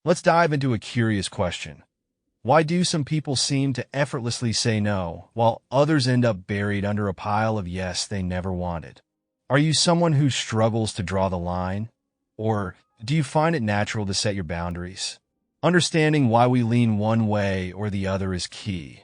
Let's dive into a curious question. Why do some people seem to effortlessly say no, while others end up buried under a pile of yes they never wanted? Are you someone who struggles to draw the line? Or do you find it natural to set your boundaries? Understanding why we lean one way or the other is key.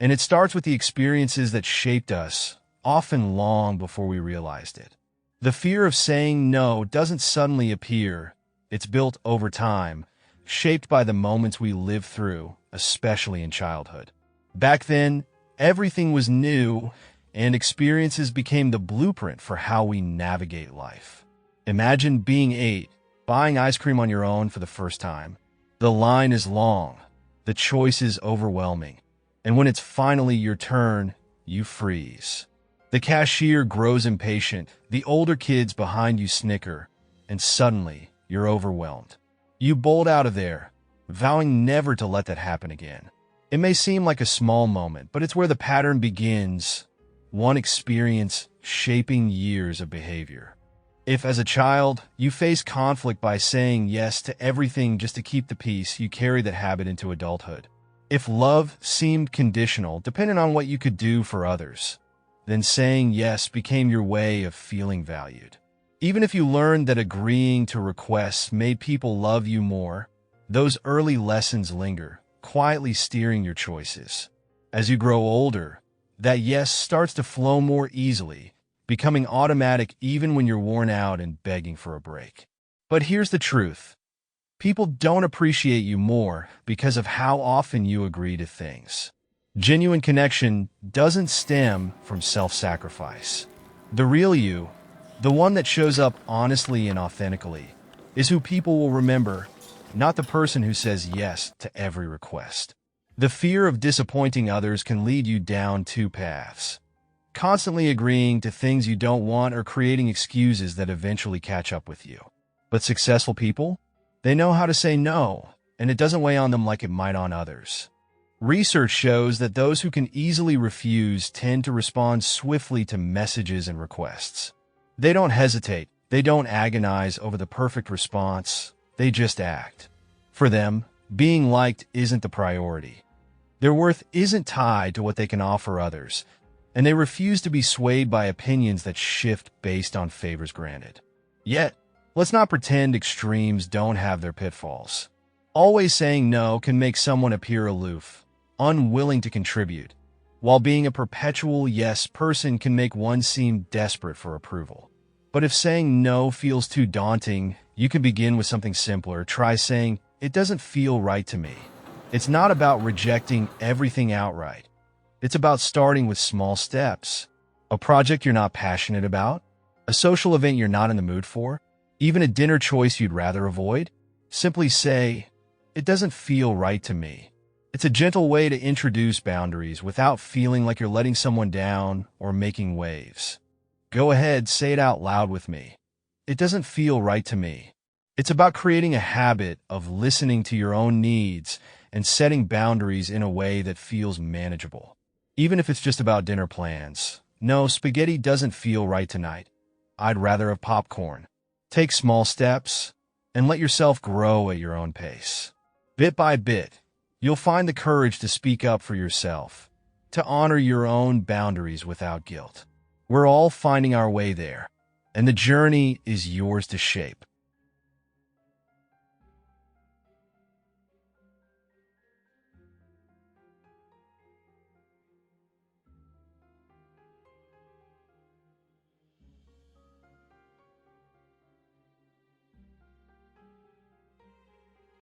And it starts with the experiences that shaped us, often long before we realized it. The fear of saying no doesn't suddenly appear. It's built over time, shaped by the moments we live through, especially in childhood. Back then, everything was new, and experiences became the blueprint for how we navigate life. Imagine being 8, buying ice cream on your own for the first time. The line is long, the choice is overwhelming, and when it's finally your turn, you freeze. The cashier grows impatient, the older kids behind you snicker, and suddenly you're overwhelmed. You bolt out of there, vowing never to let that happen again. It may seem like a small moment, but it's where the pattern begins, one experience shaping years of behavior. If, as a child, you face conflict by saying yes to everything just to keep the peace, you carry that habit into adulthood. If love seemed conditional, dependent on what you could do for others, then saying yes became your way of feeling valued. Even if you learned that agreeing to requests made people love you more, those early lessons linger, quietly steering your choices. As you grow older, that yes starts to flow more easily, becoming automatic even when you're worn out and begging for a break. But here's the truth. People don't appreciate you more because of how often you agree to things. Genuine connection doesn't stem from self-sacrifice. The real you, the one that shows up honestly and authentically, is who people will remember, not the person who says yes to every request. The fear of disappointing others can lead you down two paths. Constantly agreeing to things you don't want or creating excuses that eventually catch up with you. But successful people? They know how to say no, and it doesn't weigh on them like it might on others. Research shows that those who can easily refuse tend to respond swiftly to messages and requests. They don't hesitate. They don't agonize over the perfect response. They just act. For them, being liked isn't the priority. Their worth isn't tied to what they can offer others, and they refuse to be swayed by opinions that shift based on favors granted. Yet, let's not pretend extremes don't have their pitfalls. Always saying no can make someone appear aloof, unwilling to contribute, while being a perpetual yes person can make one seem desperate for approval. But if saying no feels too daunting, you can begin with something simpler. Try saying, "It doesn't feel right to me." It's not about rejecting everything outright. It's about starting with small steps. A project you're not passionate about, a social event you're not in the mood for, even a dinner choice you'd rather avoid. Simply say, "It doesn't feel right to me." It's a gentle way to introduce boundaries without feeling like you're letting someone down or making waves. Go ahead, say it out loud with me. It doesn't feel right to me. It's about creating a habit of listening to your own needs and setting boundaries in a way that feels manageable. Even if it's just about dinner plans. No, spaghetti doesn't feel right tonight. I'd rather have popcorn. Take small steps and let yourself grow at your own pace. Bit by bit, you'll find the courage to speak up for yourself, to honor your own boundaries without guilt. We're all finding our way there, and the journey is yours to shape.